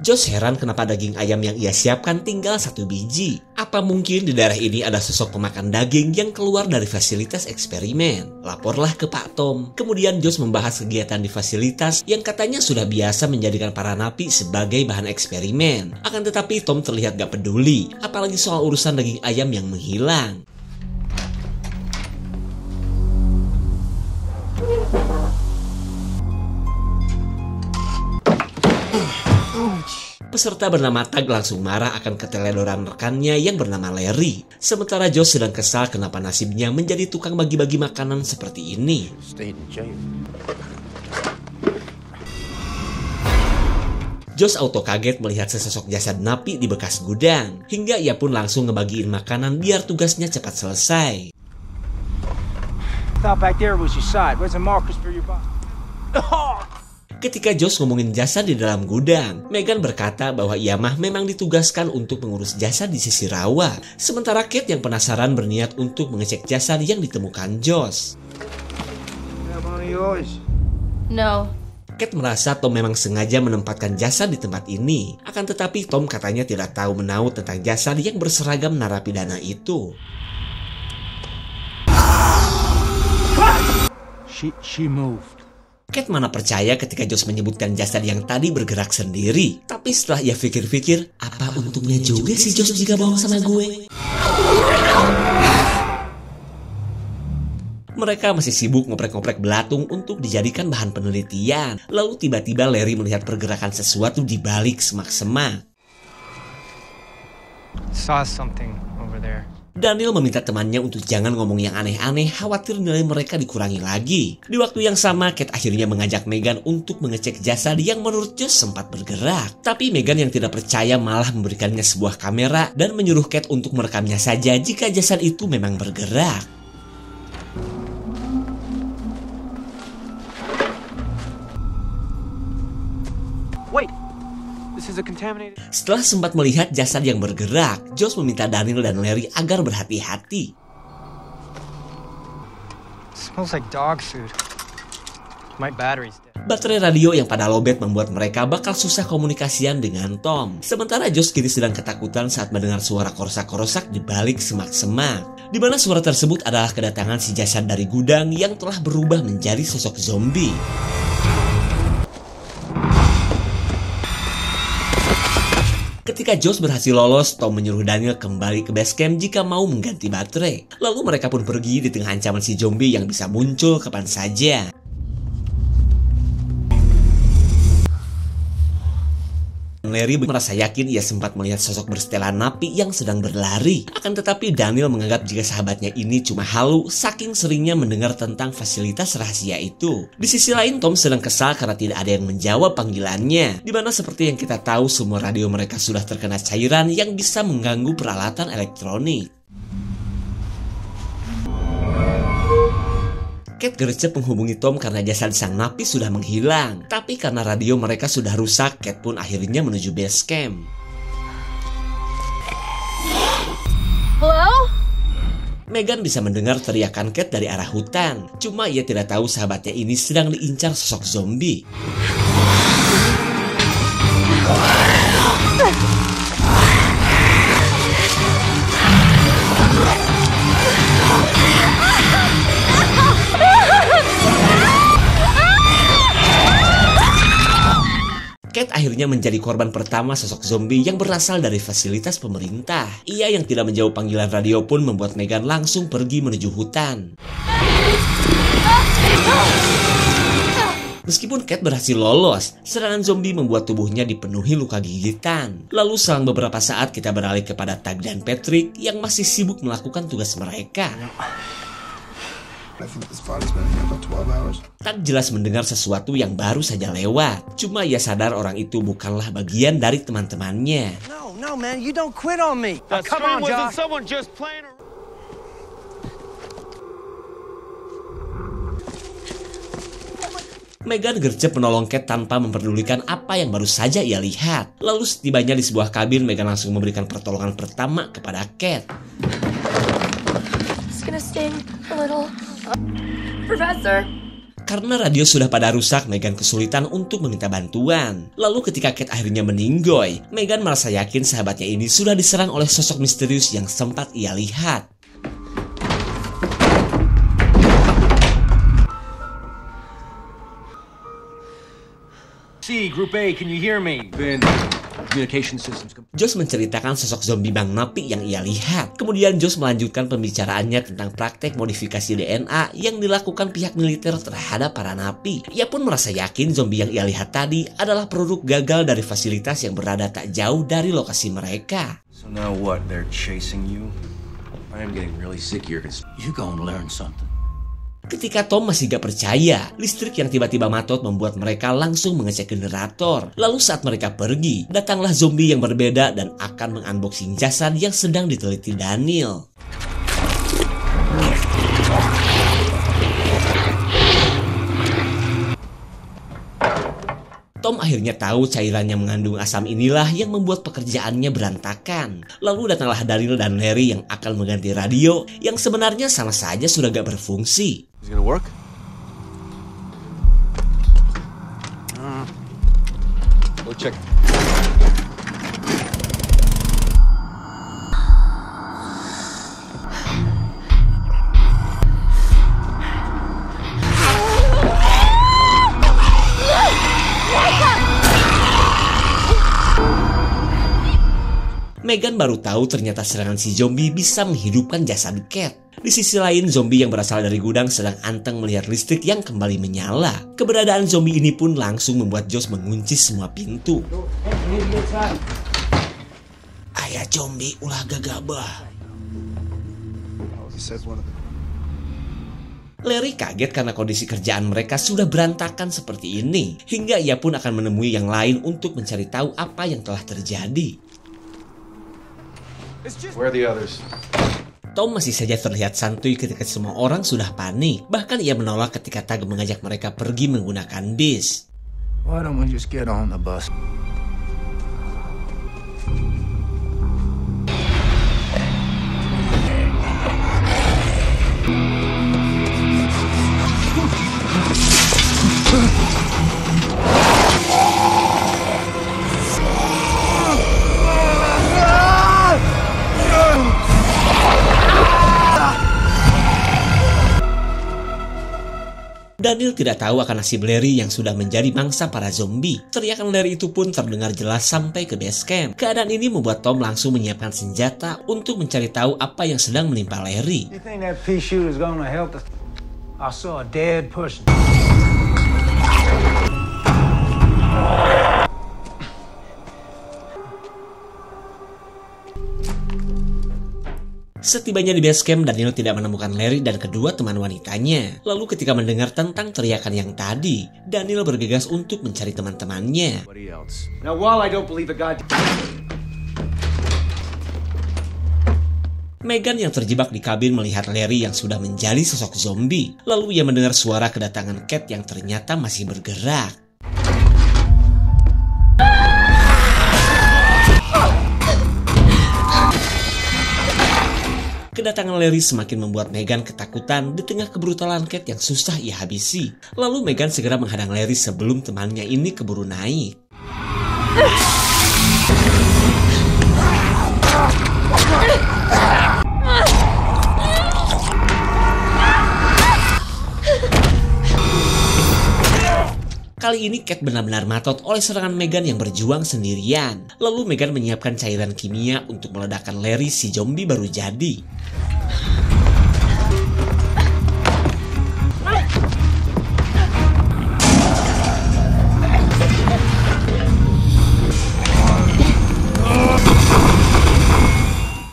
Josh heran kenapa daging ayam yang ia siapkan tinggal 1 biji. Apa mungkin di daerah ini ada sosok pemakan daging yang keluar dari fasilitas eksperimen? Laporlah ke Pak Tom. Kemudian Josh membahas kegiatan di fasilitas yang katanya sudah biasa menjadikan para napi sebagai bahan eksperimen. Akan tetapi Tom terlihat gak peduli, apalagi soal urusan daging ayam yang menghilang. Peserta bernama Tag langsung marah akan keteledoran rekannya yang bernama Larry. Sementara Josh sedang kesal kenapa nasibnya menjadi tukang bagi-bagi makanan seperti ini. Josh auto kaget melihat sesosok jasad napi di bekas gudang. Hingga ia pun langsung ngebagiin makanan biar tugasnya cepat selesai. Ketika Josh ngomongin jasad di dalam gudang, Megan berkata bahwa ia memang ditugaskan untuk mengurus jasad di sisi rawa. Sementara Kate yang penasaran berniat untuk mengecek jasad yang ditemukan Josh. No. Kate merasa Tom memang sengaja menempatkan jasad di tempat ini. Akan tetapi Tom katanya tidak tahu menahu tentang jasad yang berseragam narapidana itu. She moved. Kate mana percaya ketika Josh menyebutkan jasad yang tadi bergerak sendiri. Tapi setelah ia pikir-pikir, apa untungnya juga si Josh jika bohong sama gue? Mereka masih sibuk ngoprek-ngoprek belatung untuk dijadikan bahan penelitian. Lalu tiba-tiba Larry melihat pergerakan sesuatu di balik semak-semak. Saw something over there. Daniel meminta temannya untuk jangan ngomong yang aneh-aneh, khawatir nilai mereka dikurangi lagi. Di waktu yang sama, Kate akhirnya mengajak Megan untuk mengecek jasad yang menurut Josh sempat bergerak. Tapi Megan yang tidak percaya malah memberikannya sebuah kamera dan menyuruh Kate untuk merekamnya saja jika jasad itu memang bergerak. Setelah sempat melihat jasad yang bergerak, Josh meminta Daniel dan Larry agar berhati-hati. Smells like dog food. My battery's dead. Baterai radio yang pada lowbat membuat mereka bakal susah komunikasian dengan Tom. Sementara Josh kini sedang ketakutan saat mendengar suara korosak-korosak di balik semak-semak. Di mana suara tersebut adalah kedatangan si jasad dari gudang yang telah berubah menjadi sosok zombie. Ketika Josh berhasil lolos, Tom menyuruh Daniel kembali ke base camp jika mau mengganti baterai. Lalu mereka pun pergi di tengah ancaman si zombie yang bisa muncul kapan saja. Larry merasa yakin ia sempat melihat sosok bersetelan napi yang sedang berlari. Akan tetapi Daniel menganggap jika sahabatnya ini cuma halu saking seringnya mendengar tentang fasilitas rahasia itu. Di sisi lain Tom sedang kesal karena tidak ada yang menjawab panggilannya. Dimana seperti yang kita tahu semua radio mereka sudah terkena cairan yang bisa mengganggu peralatan elektronik. Kate gercep menghubungi Tom karena jasad sang napi sudah menghilang. Tapi karena radio mereka sudah rusak, Kate pun akhirnya menuju base camp. Hello? Megan bisa mendengar teriakan Kate dari arah hutan. Cuma ia tidak tahu sahabatnya ini sedang diincar sosok zombie. Kate akhirnya menjadi korban pertama sosok zombie yang berasal dari fasilitas pemerintah. Ia yang tidak menjawab panggilan radio pun membuat Megan langsung pergi menuju hutan. Meskipun Kate berhasil lolos, serangan zombie membuat tubuhnya dipenuhi luka gigitan. Lalu selang beberapa saat kita beralih kepada Tag dan Patrick yang masih sibuk melakukan tugas mereka. Tag jelas mendengar sesuatu yang baru saja lewat. Cuma ia sadar orang itu bukanlah bagian dari teman-temannya. No, man, you don't quit on me. Come on, Josh. Someone just playing. Megan gercep menolong Kate tanpa memperdulikan apa yang baru saja ia lihat. Lalu setibanya di sebuah kabin, Megan langsung memberikan pertolongan pertama kepada Kate. It's gonna sting a little. Professor? Karena radio sudah pada rusak, Megan kesulitan untuk meminta bantuan. Lalu ketika Kate akhirnya meninggoy, Megan merasa yakin sahabatnya ini sudah diserang oleh sosok misterius yang sempat ia lihat. C, Group A, can you hear me? Ben, communication systems. Josh menceritakan sosok zombie Bang Napi yang ia lihat. Kemudian Josh melanjutkan pembicaraannya tentang praktek modifikasi DNA yang dilakukan pihak militer terhadap para napi. Ia pun merasa yakin zombie yang ia lihat tadi adalah produk gagal dari fasilitas yang berada tak jauh dari lokasi mereka. So now what? They're chasing you? I am getting really sick here. You gonna learn something. Ketika Tom masih gak percaya, listrik yang tiba-tiba matot membuat mereka langsung mengecek generator. Lalu saat mereka pergi, datanglah zombie yang berbeda dan akan mengunboxing jasad yang sedang diteliti Daniel. Tom akhirnya tahu cairan yang mengandung asam inilah yang membuat pekerjaannya berantakan. Lalu datanglah Daniel dan Larry yang akan mengganti radio yang sebenarnya sama saja sudah gak berfungsi. Is it gonna work? Go check. Megan baru tahu ternyata serangan si zombie bisa menghidupkan jasad Kate. Di sisi lain, zombie yang berasal dari gudang sedang anteng melihat listrik yang kembali menyala. Keberadaan zombie ini pun langsung membuat Josh mengunci semua pintu. Ayah zombie ulah gagabah. Larry kaget karena kondisi kerjaan mereka sudah berantakan seperti ini. Hingga ia pun akan menemui yang lain untuk mencari tahu apa yang telah terjadi. Where are the others? Tom masih saja terlihat santuy ketika semua orang sudah panik. Bahkan ia menolak ketika Tag mengajak mereka pergi menggunakan bis. Why don't we just get on the bus? Daniel tidak tahu akan nasib Larry yang sudah menjadi mangsa para zombie. Teriakan Larry itu pun terdengar jelas sampai ke base camp. Keadaan ini membuat Tom langsung menyiapkan senjata untuk mencari tahu apa yang sedang menimpa Larry. You think that pea shooter's gonna help us? I saw a dead person. Setibanya di base camp, Daniel tidak menemukan Larry dan kedua teman wanitanya. Lalu ketika mendengar tentang teriakan yang tadi, Daniel bergegas untuk mencari teman-temannya. Now, while I don't believe a god. Megan yang terjebak di kabin melihat Larry yang sudah menjadi sosok zombie. Lalu ia mendengar suara kedatangan Kate yang ternyata masih bergerak. Kedatangan Larry semakin membuat Megan ketakutan di tengah kebrutalan Kate yang susah ia habisi. Lalu Megan segera menghadang Larry sebelum temannya ini keburu naik. Kali ini Kate benar-benar matot oleh serangan Megan yang berjuang sendirian. Lalu Megan menyiapkan cairan kimia untuk meledakkan Larry si zombie baru jadi.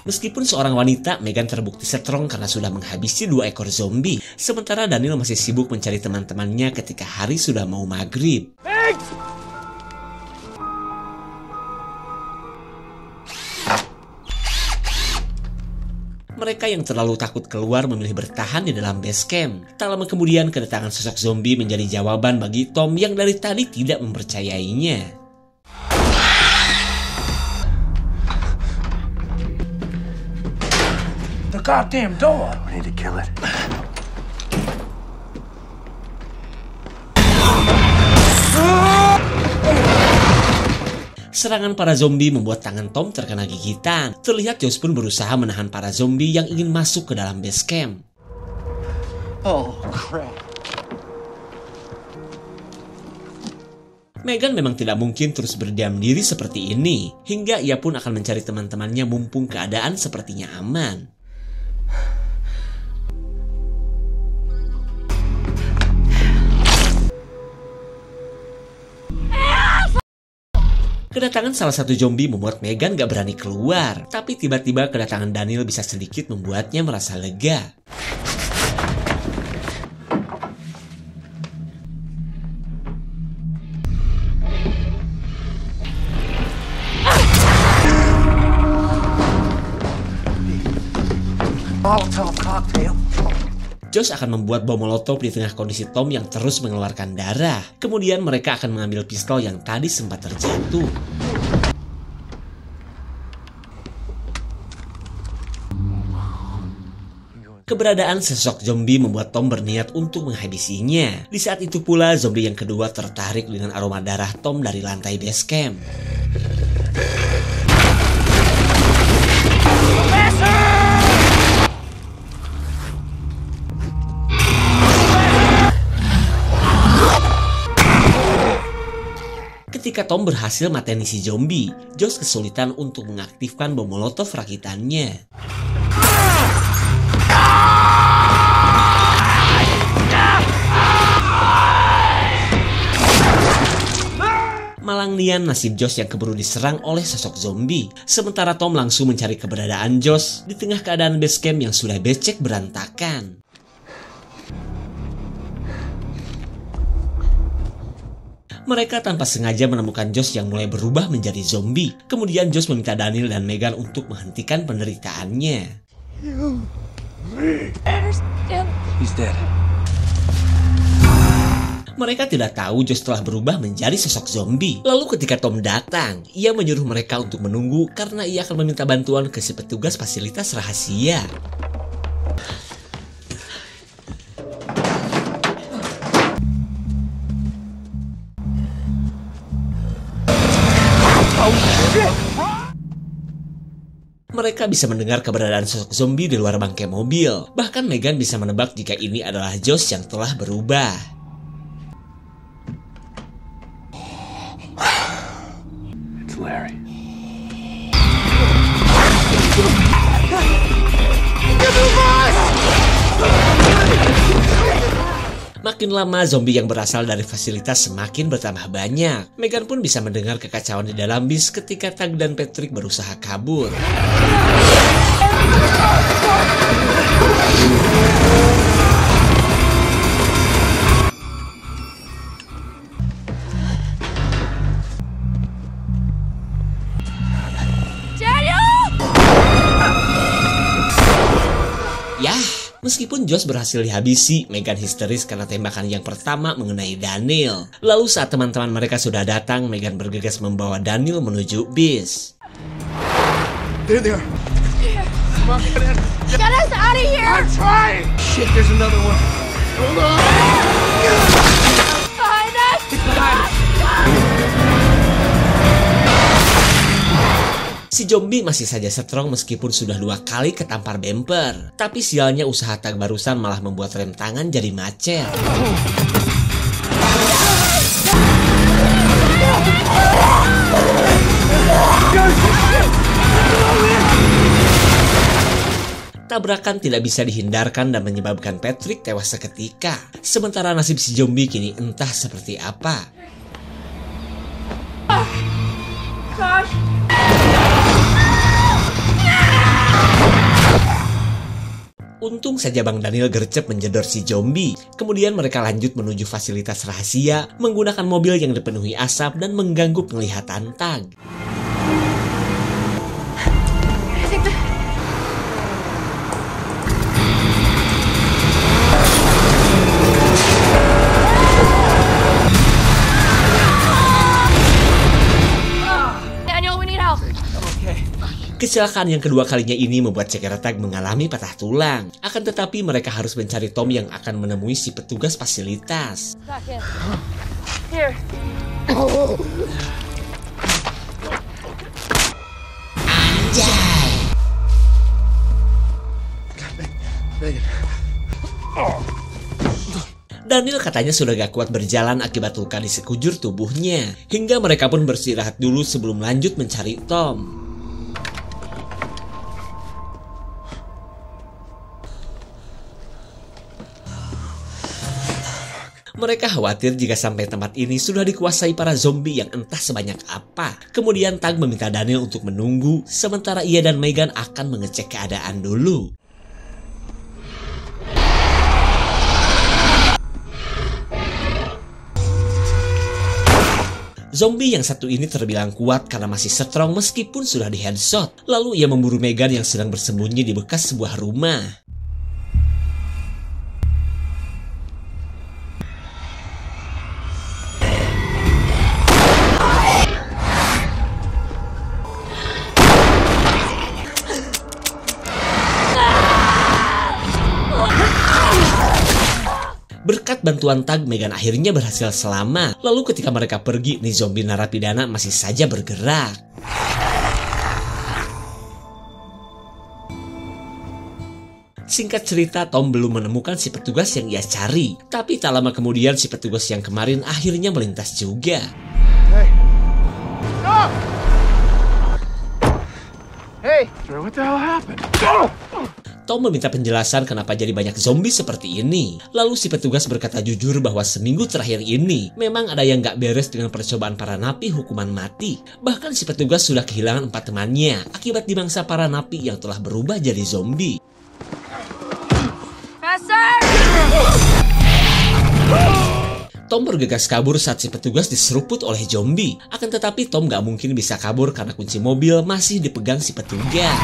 Meskipun seorang wanita, Megan terbukti strong karena sudah menghabisi 2 ekor zombie. Sementara Daniel masih sibuk mencari teman-temannya ketika hari sudah mau maghrib. Mereka yang terlalu takut keluar memilih bertahan di dalam base camp. Tak lama kemudian kedatangan sosok zombie menjadi jawaban bagi Tom yang dari tadi tidak mempercayainya. The goddamn door. We need to kill it. Serangan para zombie membuat tangan Tom terkena gigitan. Terlihat Josh pun berusaha menahan para zombie yang ingin masuk ke dalam base camp. Oh, crap. Megan memang tidak mungkin terus berdiam diri seperti ini, hingga ia pun akan mencari teman-temannya mumpung keadaan sepertinya aman. Kedatangan salah satu zombie membuat Megan gak berani keluar, tapi tiba-tiba kedatangan Daniel bisa sedikit membuatnya merasa lega. Molotov cocktail. Josh akan membuat bom molotov di tengah kondisi Tom yang terus mengeluarkan darah. Kemudian mereka akan mengambil pistol yang tadi sempat terjatuh. Keberadaan sesosok zombie membuat Tom berniat untuk menghabisinya. Di saat itu pula zombie yang kedua tertarik dengan aroma darah Tom dari lantai base camp. Ketika Tom berhasil mateni si zombie, Josh kesulitan untuk mengaktifkan bom molotov rakitannya. Malang nian nasib Josh yang keburu diserang oleh sosok zombie. Sementara Tom langsung mencari keberadaan Josh di tengah keadaan base camp yang sudah becek berantakan. Mereka tanpa sengaja menemukan Josh yang mulai berubah menjadi zombie. Kemudian Josh meminta Daniel dan Megan untuk menghentikan penderitaannya. He's dead. Mereka tidak tahu Josh telah berubah menjadi sosok zombie. Lalu ketika Tom datang, ia menyuruh mereka untuk menunggu karena ia akan meminta bantuan ke si petugas fasilitas rahasia. Mereka bisa mendengar keberadaan sosok zombie di luar bangkai mobil. Bahkan Megan bisa menebak jika ini adalah Josh yang telah berubah. It's Larry. Makin lama zombie yang berasal dari fasilitas semakin bertambah banyak. Megan pun bisa mendengar kekacauan di dalam bis ketika Tag dan Patrick berusaha kabur. Meskipun Josh berhasil dihabisi, Megan histeris karena tembakan yang pertama mengenai Daniel. Lalu saat teman-teman mereka sudah datang, Megan bergegas membawa Daniel menuju bis. There. Come on, get in. Get us out of here! I'm trying! Shit, there's another one. Hold on! Behind us! Si zombie masih saja strong meskipun sudah 2 kali ketampar bumper. Tapi sialnya usaha Tag barusan malah membuat rem tangan jadi macet. Tabrakan tidak bisa dihindarkan dan menyebabkan Patrick tewas seketika. Sementara nasib si zombie kini entah seperti apa. Gosh! Untung saja Bang Daniel gercep menjedor si zombie. Kemudian mereka lanjut menuju fasilitas rahasia menggunakan mobil yang dipenuhi asap dan mengganggu penglihatan Tag. Daniel, we need help. Kecelakaan yang kedua kalinya ini membuat Checker Tag mengalami patah tulang. Akan tetapi mereka harus mencari Tom yang akan menemui si petugas fasilitas. Back in. Here. Anjay. Daniel katanya sudah gak kuat berjalan akibat luka di sekujur tubuhnya. Hingga mereka pun beristirahat dulu sebelum lanjut mencari Tom. Mereka khawatir jika sampai tempat ini sudah dikuasai para zombie yang entah sebanyak apa. Kemudian Tag meminta Daniel untuk menunggu, sementara ia dan Megan akan mengecek keadaan dulu. Zombie yang satu ini terbilang kuat karena masih strong meskipun sudah di headshot. Lalu ia memburu Megan yang sedang bersembunyi di bekas sebuah rumah. Berkat bantuan Tag, Megan akhirnya berhasil selamat. Lalu ketika mereka pergi, nih zombie narapidana masih saja bergerak. Singkat cerita, Tom belum menemukan si petugas yang ia cari. Tapi tak lama kemudian si petugas yang kemarin akhirnya melintas juga. Hey! Stop! Hey! What the hell happened? Tom meminta penjelasan kenapa jadi banyak zombie seperti ini. Lalu si petugas berkata jujur bahwa seminggu terakhir ini memang ada yang gak beres dengan percobaan para napi hukuman mati. Bahkan si petugas sudah kehilangan 4 temannya akibat dimangsa para napi yang telah berubah jadi zombie. Faster! Tom bergegas kabur saat si petugas diseruput oleh zombie. Akan tetapi Tom gak mungkin bisa kabur karena kunci mobil masih dipegang si petugas.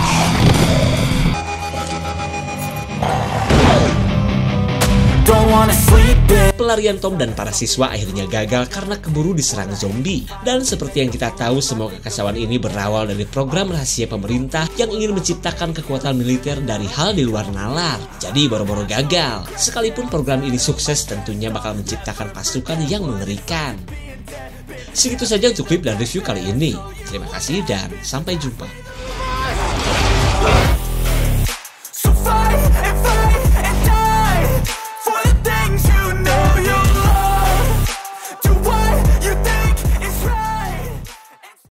Pelarian Tom dan para siswa akhirnya gagal karena keburu diserang zombie. Dan seperti yang kita tahu, semua kekacauan ini berawal dari program rahasia pemerintah yang ingin menciptakan kekuatan militer dari hal di luar nalar. Jadi boro-boro gagal. Sekalipun program ini sukses, tentunya bakal menciptakan pasukan yang mengerikan. Segitu saja untuk klip dan review kali ini. Terima kasih dan sampai jumpa.